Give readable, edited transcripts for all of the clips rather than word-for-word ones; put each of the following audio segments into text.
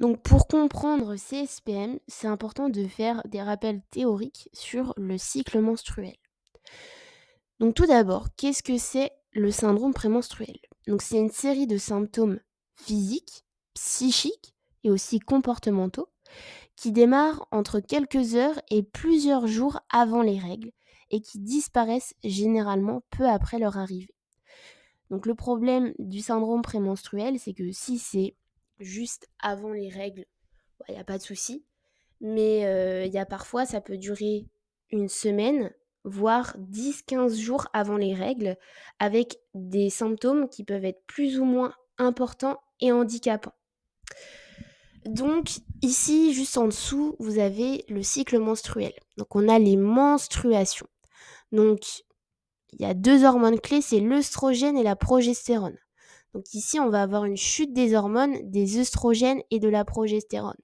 Donc pour comprendre ces SPM, c'est important de faire des rappels théoriques sur le cycle menstruel. Donc tout d'abord, qu'est-ce que c'est le syndrome prémenstruel? Donc c'est une série de symptômes physiques, psychiques et aussi comportementaux qui démarrent entre quelques heures et plusieurs jours avant les règles et qui disparaissent généralement peu après leur arrivée. Donc le problème du syndrome prémenstruel, c'est que si c'est juste avant les règles, il y a pas de souci. Mais il y a parfois, ça peut durer une semaine, voire 10-15 jours avant les règles, avec des symptômes qui peuvent être plus ou moins importants et handicapants. Donc ici, juste en dessous, vous avez le cycle menstruel. Donc on a les menstruations. Donc il y a 2 hormones clés, c'est l'œstrogène et la progestérone. Donc ici, on va avoir une chute des hormones, des œstrogènes et de la progestérone.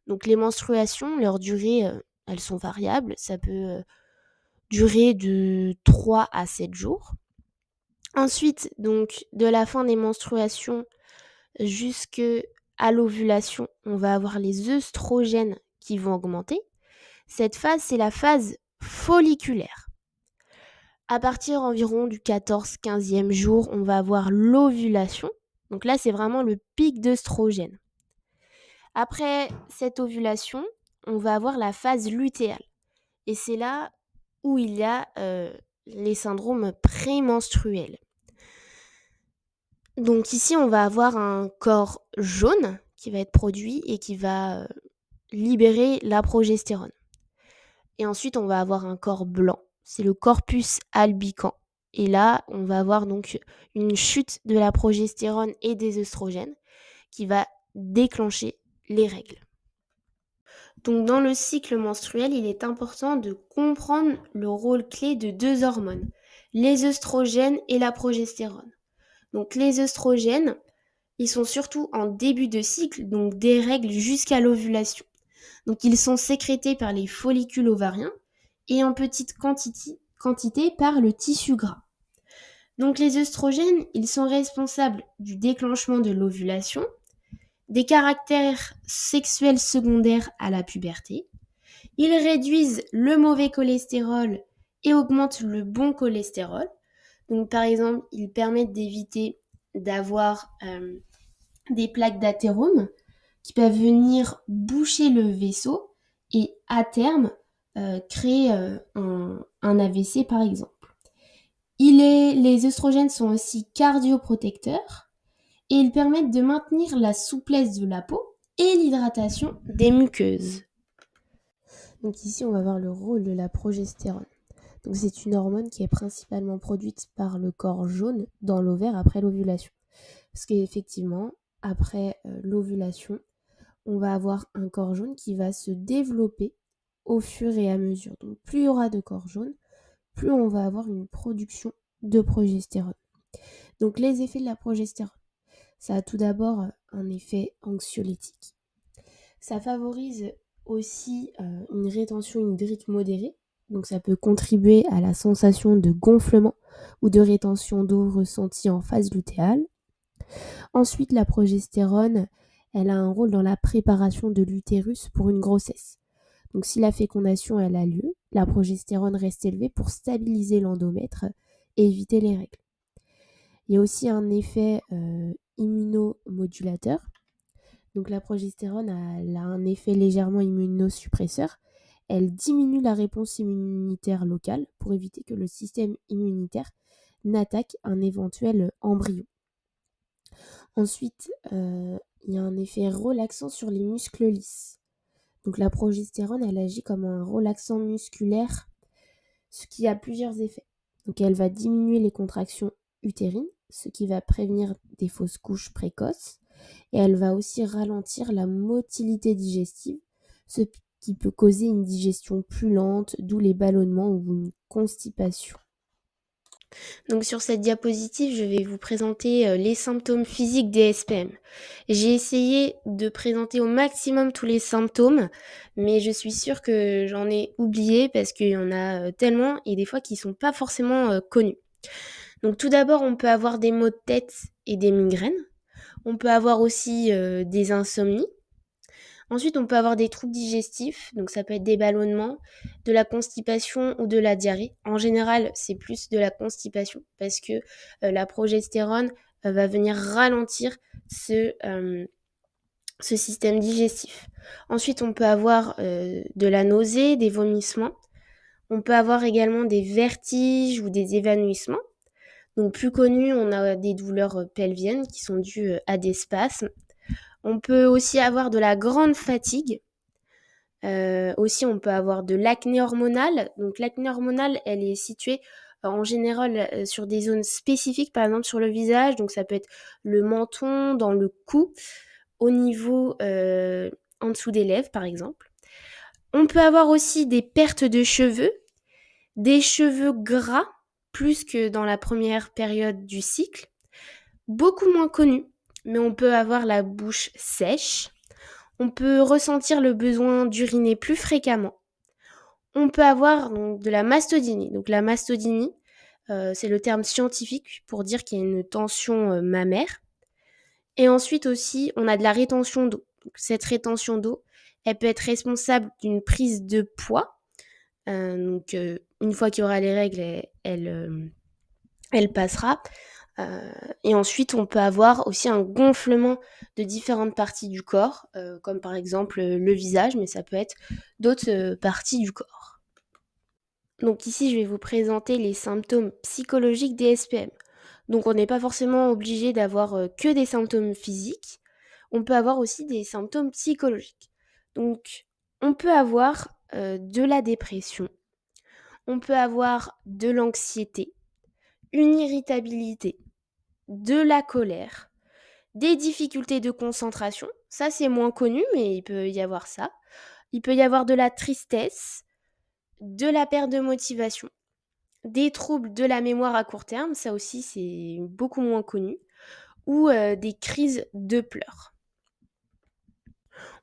Donc les menstruations, leur durée, elles sont variables. Ça peut, durer de 3 à 7 jours. Ensuite, donc de la fin des menstruations jusqu'à l'ovulation, on va avoir les œstrogènes qui vont augmenter. Cette phase, c'est la phase folliculaire. À partir environ du 14-15e jour, on va avoir l'ovulation. Donc là, c'est vraiment le pic d'œstrogène. Après cette ovulation, on va avoir la phase lutéale. Et c'est là où il y a les syndromes prémenstruels. Donc ici, on va avoir un corps jaune qui va être produit et qui va libérer la progestérone. Et ensuite, on va avoir un corps blanc. C'est le corpus albicans. Et là, on va avoir donc une chute de la progestérone et des œstrogènes qui va déclencher les règles. Donc dans le cycle menstruel, il est important de comprendre le rôle clé de 2 hormones, les œstrogènes et la progestérone. Donc les œstrogènes, ils sont surtout en début de cycle, donc des règles jusqu'à l'ovulation. Donc ils sont sécrétés par les follicules ovariens et en petite quantité par le tissu gras. Donc les œstrogènes, ils sont responsables du déclenchement de l'ovulation, des caractères sexuels secondaires à la puberté. Ils réduisent le mauvais cholestérol et augmentent le bon cholestérol. Donc par exemple, ils permettent d'éviter d'avoir des plaques d'athérome qui peuvent venir boucher le vaisseau et à terme créer un AVC par exemple. Les œstrogènes sont aussi cardioprotecteurs et ils permettent de maintenir la souplesse de la peau et l'hydratation des muqueuses. Donc ici, on va voir le rôle de la progestérone. Donc c'est une hormone qui est principalement produite par le corps jaune dans l'ovaire après l'ovulation. Parce qu'effectivement, après l'ovulation, on va avoir un corps jaune qui va se développer au fur et à mesure. Donc plus il y aura de corps jaune, plus on va avoir une production de progestérone. Donc les effets de la progestérone, ça a tout d'abord un effet anxiolytique. Ça favorise aussi une rétention hydrique modérée. Donc ça peut contribuer à la sensation de gonflement ou de rétention d'eau ressentie en phase lutéale. Ensuite, la progestérone, elle a un rôle dans la préparation de l'utérus pour une grossesse. Donc si la fécondation elle a lieu, la progestérone reste élevée pour stabiliser l'endomètre et éviter les règles. Il y a aussi un effet immunomodulateur. Donc la progestérone elle a un effet légèrement immunosuppresseur. Elle diminue la réponse immunitaire locale pour éviter que le système immunitaire n'attaque un éventuel embryon. Ensuite, il y a un effet relaxant sur les muscles lisses. Donc la progestérone, elle agit comme un relaxant musculaire, ce qui a plusieurs effets. Donc elle va diminuer les contractions utérines, ce qui va prévenir des fausses couches précoces. Et elle va aussi ralentir la motilité digestive, ce qui peut causer une digestion plus lente, d'où les ballonnements ou une constipation. Donc sur cette diapositive, je vais vous présenter les symptômes physiques des SPM. J'ai essayé de présenter au maximum tous les symptômes, mais je suis sûre que j'en ai oublié parce qu'il y en a tellement et des fois qui ne sont pas forcément connus. Donc tout d'abord, on peut avoir des maux de tête et des migraines. On peut avoir aussi des insomnies. Ensuite, on peut avoir des troubles digestifs, donc ça peut être des ballonnements, de la constipation ou de la diarrhée. En général, c'est plus de la constipation parce que la progestérone va venir ralentir ce système digestif. Ensuite, on peut avoir de la nausée, des vomissements. On peut avoir également des vertiges ou des évanouissements. Donc plus connu, on a des douleurs pelviennes qui sont dues à des spasmes. On peut aussi avoir de la grande fatigue. Aussi, on peut avoir de l'acné hormonale. Donc l'acné hormonale, elle est située en général sur des zones spécifiques, par exemple sur le visage. Donc ça peut être le menton, dans le cou, au niveau en dessous des lèvres, par exemple. On peut avoir aussi des pertes de cheveux, des cheveux gras, plus que dans la première période du cycle. Beaucoup moins connu, mais on peut avoir la bouche sèche. On peut ressentir le besoin d'uriner plus fréquemment. On peut avoir donc, de la mastodynie. Donc la mastodynie, c'est le terme scientifique pour dire qu'il y a une tension mammaire. Et ensuite aussi, on a de la rétention d'eau. Donc, cette rétention d'eau, elle peut être responsable d'une prise de poids. Une fois qu'il y aura les règles, elle passera. Et ensuite, on peut avoir aussi un gonflement de différentes parties du corps, comme par exemple le visage, mais ça peut être d'autres parties du corps. Donc ici, je vais vous présenter les symptômes psychologiques des SPM. Donc on n'est pas forcément obligé d'avoir que des symptômes physiques, on peut avoir aussi des symptômes psychologiques. Donc on peut avoir de la dépression, on peut avoir de l'anxiété, une irritabilité, de la colère, des difficultés de concentration, ça c'est moins connu mais il peut y avoir ça. Il peut y avoir de la tristesse, de la perte de motivation, des troubles de la mémoire à court terme, ça aussi c'est beaucoup moins connu, ou des crises de pleurs.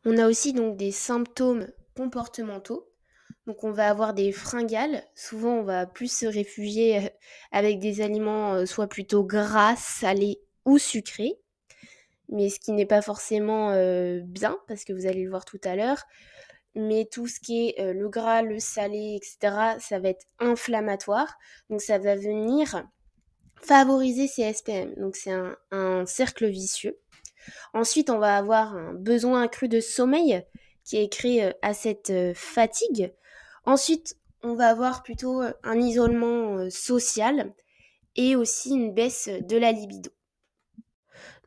On a aussi donc des symptômes comportementaux. Donc on va avoir des fringales, souvent on va plus se réfugier avec des aliments soit plutôt gras, salés ou sucrés, mais ce qui n'est pas forcément bien, parce que vous allez le voir tout à l'heure, mais tout ce qui est le gras, le salé, etc., ça va être inflammatoire, donc ça va venir favoriser ces SPM, donc c'est un cercle vicieux. Ensuite, on va avoir un besoin accru de sommeil qui est créé à cette fatigue. Ensuite, on va avoir plutôt un isolement social et aussi une baisse de la libido.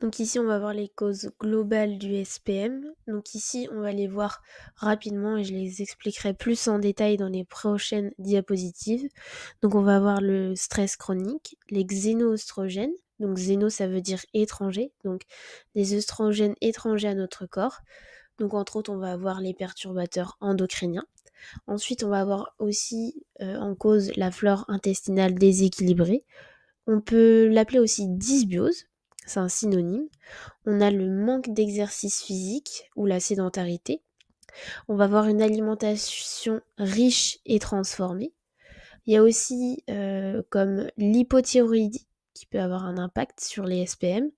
Donc ici, on va voir les causes globales du SPM. Donc ici, on va les voir rapidement et je les expliquerai plus en détail dans les prochaines diapositives. Donc on va avoir le stress chronique, les xénoœstrogènes. Donc xéno, ça veut dire étranger. Donc des œstrogènes étrangers à notre corps. Donc entre autres, on va avoir les perturbateurs endocriniens. Ensuite, on va avoir aussi en cause la flore intestinale déséquilibrée. On peut l'appeler aussi dysbiose, c'est un synonyme. On a le manque d'exercice physique ou la sédentarité. On va avoir une alimentation riche et transformée. Il y a aussi comme l'hypothyroïdie qui peut avoir un impact sur les SPM,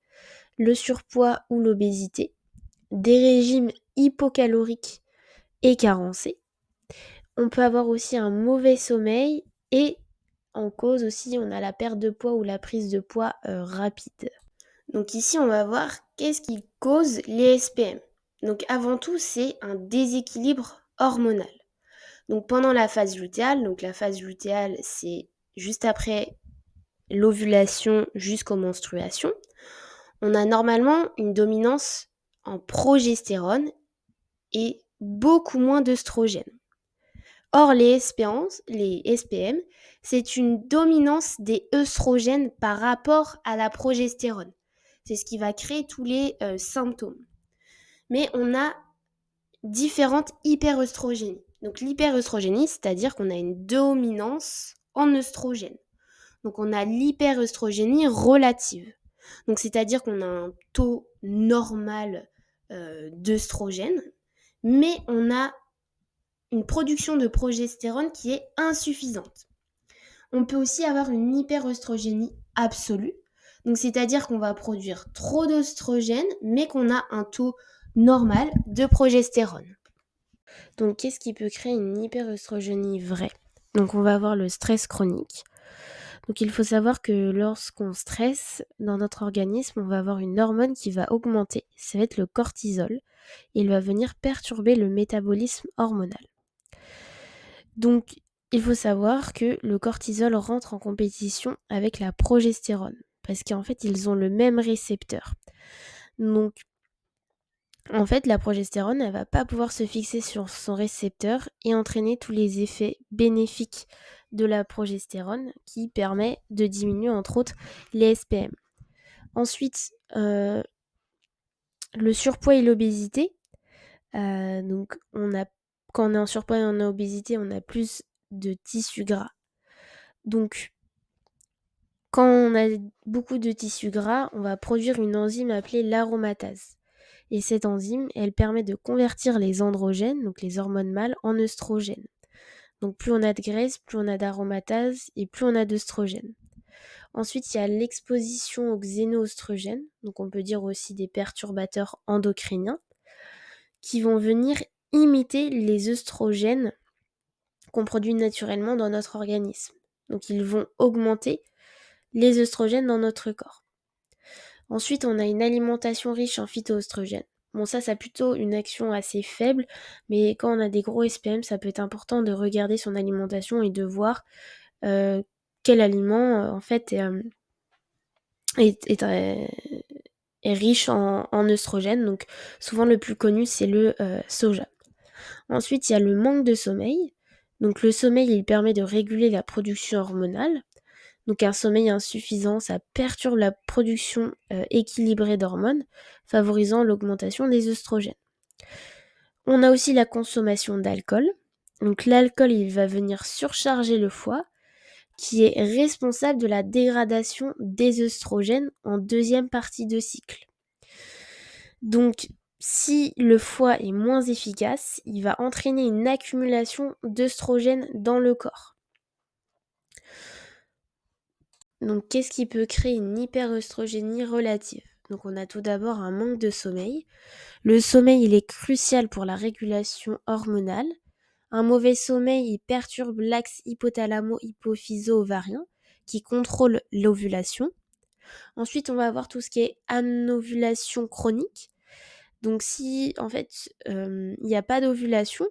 le surpoids ou l'obésité, des régimes hypocaloriques et carencés. On peut avoir aussi un mauvais sommeil et en cause aussi on a la perte de poids ou la prise de poids rapide. Donc ici on va voir qu'est-ce qui cause les SPM. Donc avant tout c'est un déséquilibre hormonal. Donc pendant la phase lutéale, donc la phase lutéale c'est juste après l'ovulation jusqu'aux menstruations, on a normalement une dominance en progestérone et beaucoup moins d'œstrogène. Or, les SPM, c'est une dominance des œstrogènes par rapport à la progestérone. C'est ce qui va créer tous les symptômes. Mais on a différentes hyperœstrogénies. Donc l'hyperœstrogénie, c'est-à-dire qu'on a une dominance en œstrogène. Donc on a l'hyperœstrogénie relative. Donc c'est-à-dire qu'on a un taux normal d'œstrogène, mais on a une production de progestérone qui est insuffisante. On peut aussi avoir une hyperœstrogénie absolue, donc c'est-à-dire qu'on va produire trop d'œstrogène, mais qu'on a un taux normal de progestérone. Donc, qu'est-ce qui peut créer une hyperœstrogénie vraie? Donc, on va avoir le stress chronique. Donc, il faut savoir que lorsqu'on stresse dans notre organisme, on va avoir une hormone qui va augmenter. Ça va être le cortisol. Et il va venir perturber le métabolisme hormonal. Donc, il faut savoir que le cortisol rentre en compétition avec la progestérone. Parce qu'en fait, ils ont le même récepteur. Donc, en fait, la progestérone, elle va pas pouvoir se fixer sur son récepteur et entraîner tous les effets bénéfiques de la progestérone qui permet de diminuer entre autres les SPM. Ensuite, le surpoids et l'obésité. Donc, quand on est en surpoids et en obésité, on a plus de tissu gras. Donc, quand on a beaucoup de tissu gras, on va produire une enzyme appelée l'aromatase. Et cette enzyme, elle permet de convertir les androgènes, donc les hormones mâles, en œstrogènes. Donc plus on a de graisse, plus on a d'aromatase et plus on a d'œstrogènes. Ensuite, il y a l'exposition aux xénoœstrogènes, donc on peut dire aussi des perturbateurs endocriniens, qui vont venir imiter les œstrogènes qu'on produit naturellement dans notre organisme. Donc ils vont augmenter les œstrogènes dans notre corps. Ensuite, on a une alimentation riche en phytoœstrogènes. Bon, ça a plutôt une action assez faible, mais quand on a des gros SPM, ça peut être important de regarder son alimentation et de voir quel aliment, en fait, est riche en œstrogènes. Donc, souvent, le plus connu, c'est le soja. Ensuite, il y a le manque de sommeil. Donc, le sommeil, il permet de réguler la production hormonale. Donc un sommeil insuffisant, ça perturbe la production équilibrée d'hormones, favorisant l'augmentation des œstrogènes. On a aussi la consommation d'alcool. Donc l'alcool, il va venir surcharger le foie, qui est responsable de la dégradation des œstrogènes en deuxième partie de cycle. Donc si le foie est moins efficace, il va entraîner une accumulation d'œstrogènes dans le corps. Donc, qu'est-ce qui peut créer une hyperœstrogénie relative? Donc, on a tout d'abord un manque de sommeil. Le sommeil, il est crucial pour la régulation hormonale. Un mauvais sommeil, il perturbe l'axe hypothalamo-hypophyso-ovarien qui contrôle l'ovulation. Ensuite, on va avoir tout ce qui est anovulation chronique. Donc, si, en fait, il n'y a pas d'ovulation,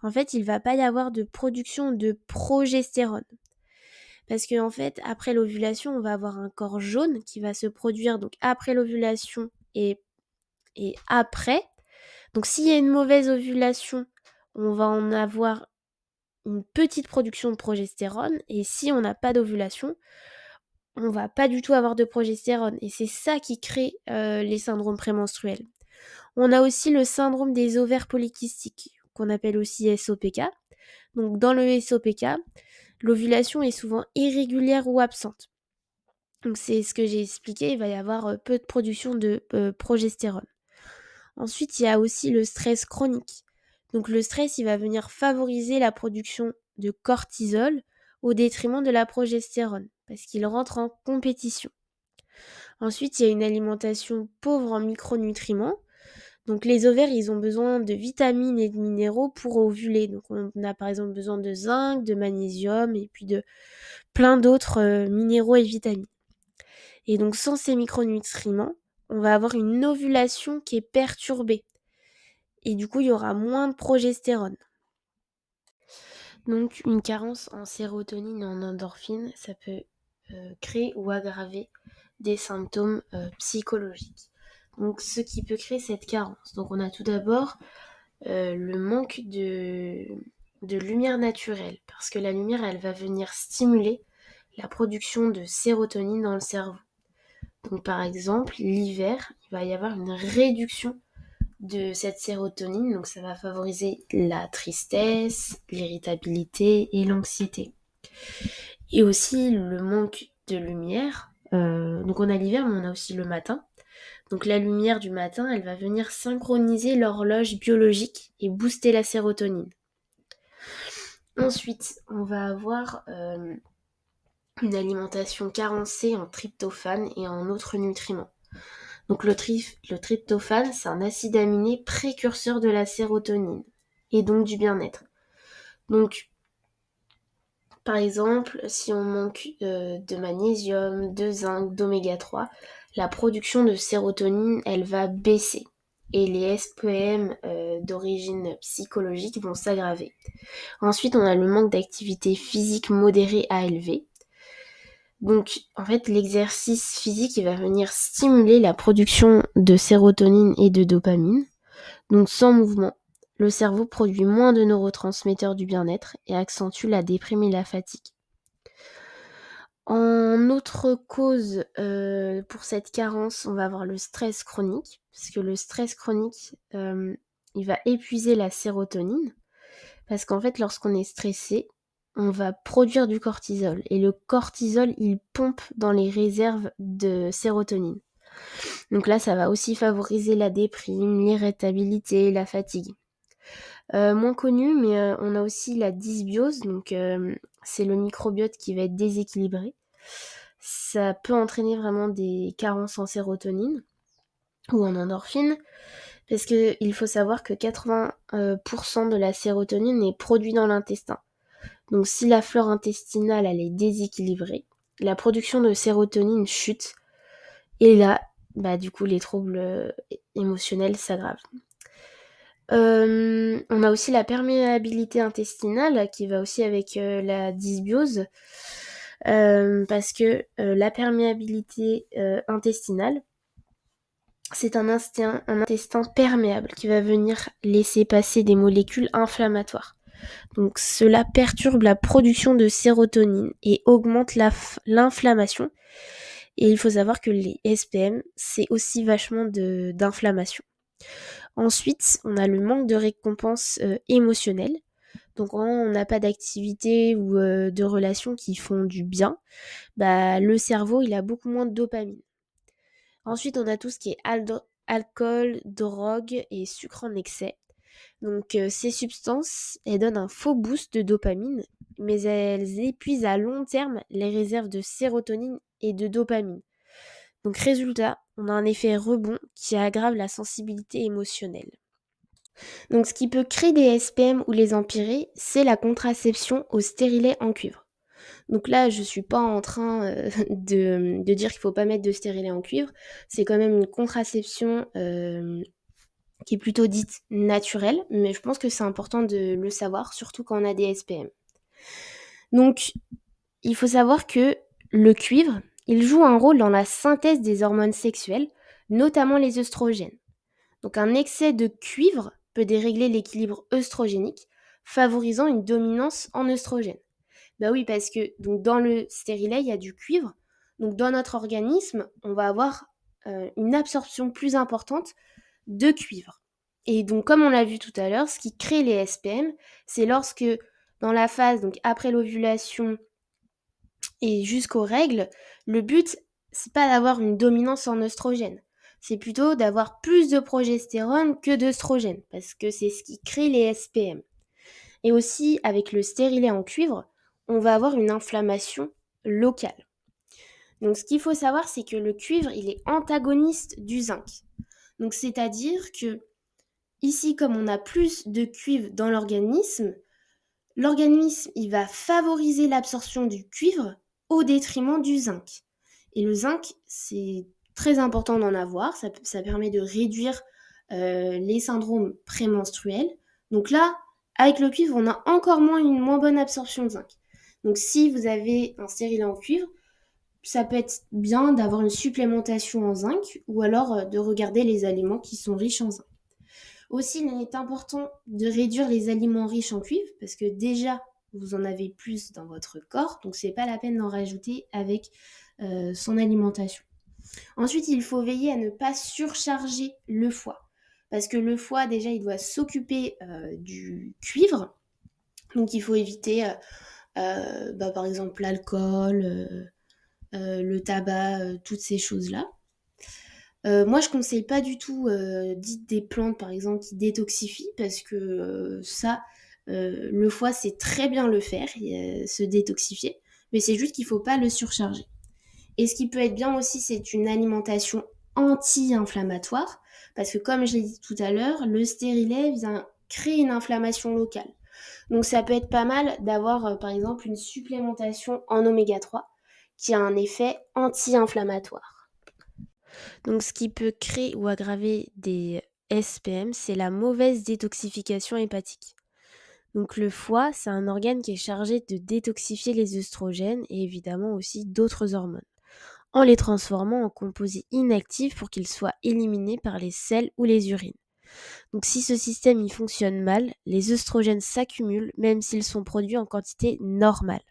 en fait, il ne va pas y avoir de production de progestérone. Parce qu'en fait, après l'ovulation, on va avoir un corps jaune qui va se produire donc après l'ovulation et après. Donc s'il y a une mauvaise ovulation, on va en avoir une petite production de progestérone. Et si on n'a pas d'ovulation, on va pas du tout avoir de progestérone. Et c'est ça qui crée les syndromes prémenstruels. On a aussi le syndrome des ovaires polykystiques, qu'on appelle aussi SOPK. Donc dans le SOPK, l'ovulation est souvent irrégulière ou absente. Donc c'est ce que j'ai expliqué, il va y avoir peu de production de progestérone. Ensuite, il y a aussi le stress chronique. Donc le stress, il va venir favoriser la production de cortisol au détriment de la progestérone, parce qu'il rentre en compétition. Ensuite, il y a une alimentation pauvre en micronutriments. Donc les ovaires, ils ont besoin de vitamines et de minéraux pour ovuler. Donc on a par exemple besoin de zinc, de magnésium et puis de plein d'autres minéraux et vitamines. Et donc sans ces micronutriments, on va avoir une ovulation qui est perturbée. Et du coup, il y aura moins de progestérone. Donc une carence en sérotonine et en endorphine, ça peut créer ou aggraver des symptômes psychologiques. Donc ce qui peut créer cette carence. Donc on a tout d'abord le manque de lumière naturelle. Parce que la lumière, elle va venir stimuler la production de sérotonine dans le cerveau. Donc par exemple, l'hiver, il va y avoir une réduction de cette sérotonine, donc ça va favoriser la tristesse, l'irritabilité et l'anxiété. Et aussi le manque de lumière. Donc on a l'hiver, mais on a aussi le matin. Donc la lumière du matin, elle va venir synchroniser l'horloge biologique et booster la sérotonine. Ensuite, on va avoir une alimentation carencée en tryptophane et en autres nutriments. Donc le tryptophane, c'est un acide aminé précurseur de la sérotonine et donc du bien-être. Donc par exemple, si on manque de magnésium, de zinc, d'oméga 3, la production de sérotonine, elle va baisser. Et les SPM d'origine psychologique vont s'aggraver. Ensuite, on a le manque d'activité physique modérée à élevée. Donc, en fait, l'exercice physique, il va venir stimuler la production de sérotonine et de dopamine. Donc, sans mouvement, le cerveau produit moins de neurotransmetteurs du bien-être et accentue la déprime et la fatigue. En autre cause pour cette carence, on va avoir le stress chronique, parce que le stress chronique, il va épuiser la sérotonine, parce qu'en fait, lorsqu'on est stressé, on va produire du cortisol, et le cortisol, il pompe dans les réserves de sérotonine. Donc là, ça va aussi favoriser la déprime, l'irritabilité, la fatigue. Moins connu, mais on a aussi la dysbiose, donc c'est le microbiote qui va être déséquilibré. Ça peut entraîner vraiment des carences en sérotonine ou en endorphine, parce qu'il faut savoir que 80% de la sérotonine est produite dans l'intestin. Donc si la flore intestinale elle est déséquilibrée, la production de sérotonine chute, et là, du coup, les troubles émotionnels s'aggravent. On a aussi la perméabilité intestinale qui va aussi avec la dysbiose, parce que la perméabilité intestinale, c'est un intestin perméable qui va venir laisser passer des molécules inflammatoires. Donc cela perturbe la production de sérotonine et augmente l'inflammation. Et il faut savoir que les SPM, c'est aussi vachement d'inflammation. Ensuite, on a le manque de récompense émotionnelle. Donc quand on n'a pas d'activité ou de relations qui font du bien, le cerveau il a beaucoup moins de dopamine. Ensuite, on a tout ce qui est alcool, drogue et sucre en excès. Donc ces substances, elles donnent un faux boost de dopamine, mais elles épuisent à long terme les réserves de sérotonine et de dopamine. Donc résultat, on a un effet rebond qui aggrave la sensibilité émotionnelle. Donc ce qui peut créer des SPM ou les empirer, c'est la contraception au stérilet en cuivre. Donc là, je suis pas en train de dire qu'il faut pas mettre de stérilet en cuivre. C'est quand même une contraception qui est plutôt dite naturelle, mais je pense que c'est important de le savoir, surtout quand on a des SPM. Donc, il faut savoir que le cuivre, il joue un rôle dans la synthèse des hormones sexuelles, notamment les œstrogènes. Donc un excès de cuivre peut dérégler l'équilibre œstrogénique, favorisant une dominance en œstrogène. Oui, parce que donc, dans le stérilet, il y a du cuivre. Donc dans notre organisme, on va avoir une absorption plus importante de cuivre. Et donc comme on l'a vu tout à l'heure, ce qui crée les SPM, c'est lorsque dans la phase, donc après l'ovulation et jusqu'aux règles, le but, c'est pas d'avoir une dominance en œstrogène. C'est plutôt d'avoir plus de progestérone que d'œstrogène, parce que c'est ce qui crée les SPM. Et aussi, avec le stérilet en cuivre, on va avoir une inflammation locale. Donc ce qu'il faut savoir, c'est que le cuivre, il est antagoniste du zinc. Donc c'est-à-dire que ici, comme on a plus de cuivre dans l'organisme, il va favoriser l'absorption du cuivre au détriment du zinc. Et le zinc, c'est très important d'en avoir, ça permet de réduire les syndromes prémenstruels. Donc là, avec le cuivre, on a encore une moins bonne absorption de zinc. Donc si vous avez un stérilet en cuivre, ça peut être bien d'avoir une supplémentation en zinc ou alors de regarder les aliments qui sont riches en zinc. Aussi, il est important de réduire les aliments riches en cuivre parce que déjà, vous en avez plus dans votre corps, donc c'est pas la peine d'en rajouter avec son alimentation. Ensuite, il faut veiller à ne pas surcharger le foie parce que le foie, déjà, il doit s'occuper du cuivre, donc il faut éviter, par exemple, l'alcool, le tabac, toutes ces choses-là. Moi, je conseille pas du tout des plantes, par exemple, qui détoxifient, parce que le foie sait très bien le faire, se détoxifier, mais c'est juste qu'il faut pas le surcharger. Et ce qui peut être bien aussi, c'est une alimentation anti-inflammatoire, parce que comme je l'ai dit tout à l'heure, le stérilet vient créer une inflammation locale. Donc ça peut être pas mal d'avoir par exemple une supplémentation en oméga 3 qui a un effet anti-inflammatoire. Donc ce qui peut créer ou aggraver des SPM, c'est la mauvaise détoxification hépatique. Donc le foie, c'est un organe qui est chargé de détoxifier les œstrogènes et évidemment aussi d'autres hormones, en les transformant en composés inactifs pour qu'ils soient éliminés par les selles ou les urines. Donc si ce système y fonctionne mal, les œstrogènes s'accumulent même s'ils sont produits en quantité normale.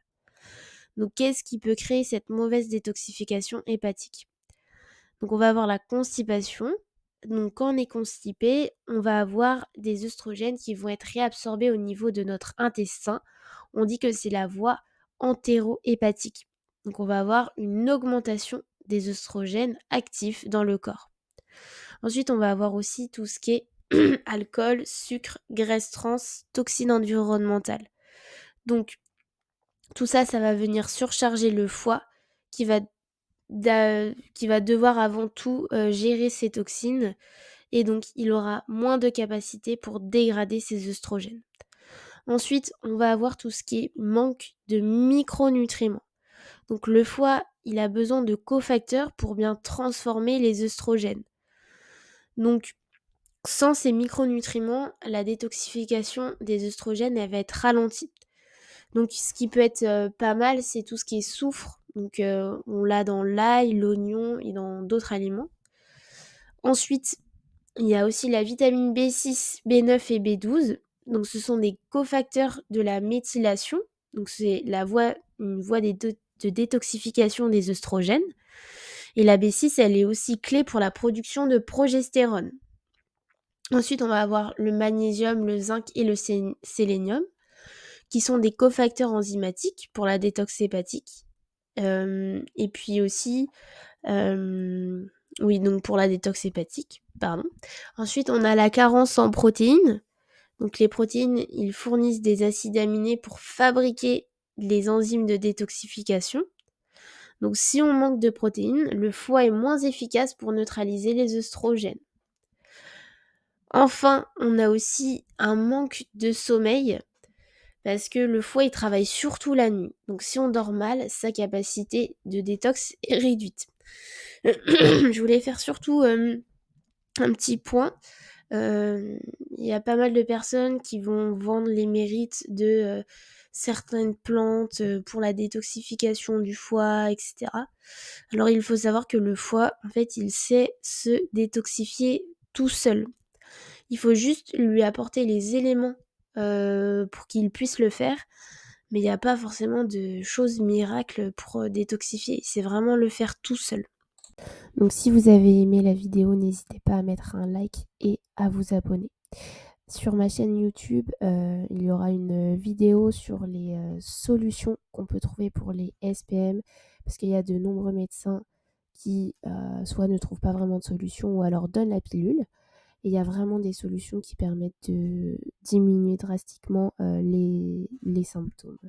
Donc qu'est-ce qui peut créer cette mauvaise détoxification hépatique ? Donc on va avoir la constipation. Donc quand on est constipé, on va avoir des œstrogènes qui vont être réabsorbés au niveau de notre intestin. On dit que c'est la voie entéro-hépatique. Donc on va avoir une augmentation des œstrogènes actifs dans le corps. Ensuite, on va avoir aussi tout ce qui est alcool, sucre, graisse trans, toxines environnementales. Donc tout ça, ça va venir surcharger le foie qui va devoir avant tout gérer ces toxines et donc il aura moins de capacité pour dégrader ses œstrogènes. Ensuite, on va avoir tout ce qui est manque de micronutriments. Donc le foie, il a besoin de cofacteurs pour bien transformer les œstrogènes. Donc sans ces micronutriments, la détoxification des œstrogènes, elle va être ralentie. Donc ce qui peut être pas mal, c'est tout ce qui est soufre. Donc on l'a dans l'ail, l'oignon et dans d'autres aliments. Ensuite, il y a aussi la vitamine B6, B9 et B12. Donc ce sont des cofacteurs de la méthylation. Donc c'est une voie de détoxification des œstrogènes. Et la B6, elle est aussi clé pour la production de progestérone. Ensuite, on va avoir le magnésium, le zinc et le sélénium, qui sont des cofacteurs enzymatiques pour la détox hépatique. Et puis aussi, donc pour la détox hépatique, pardon. Ensuite, on a la carence en protéines. Donc les protéines, ils fournissent des acides aminés pour fabriquer les enzymes de détoxification. Donc si on manque de protéines, le foie est moins efficace pour neutraliser les œstrogènes. Enfin, on a aussi un manque de sommeil parce que le foie, il travaille surtout la nuit. Donc si on dort mal, sa capacité de détox est réduite. Je voulais faire surtout un petit point. Il y a pas mal de personnes qui vont vendre les mérites de certaines plantes pour la détoxification du foie, etc. Alors il faut savoir que le foie, en fait, il sait se détoxifier tout seul. Il faut juste lui apporter les éléments pour qu'il puisse le faire. Mais il n'y a pas forcément de choses miracles pour détoxifier. C'est vraiment le faire tout seul. Donc si vous avez aimé la vidéo, n'hésitez pas à mettre un like et à vous abonner. Sur ma chaîne YouTube, il y aura une vidéo sur les solutions qu'on peut trouver pour les SPM. Parce qu'il y a de nombreux médecins qui soit ne trouvent pas vraiment de solution ou alors donnent la pilule. Et il y a vraiment des solutions qui permettent de diminuer drastiquement les symptômes.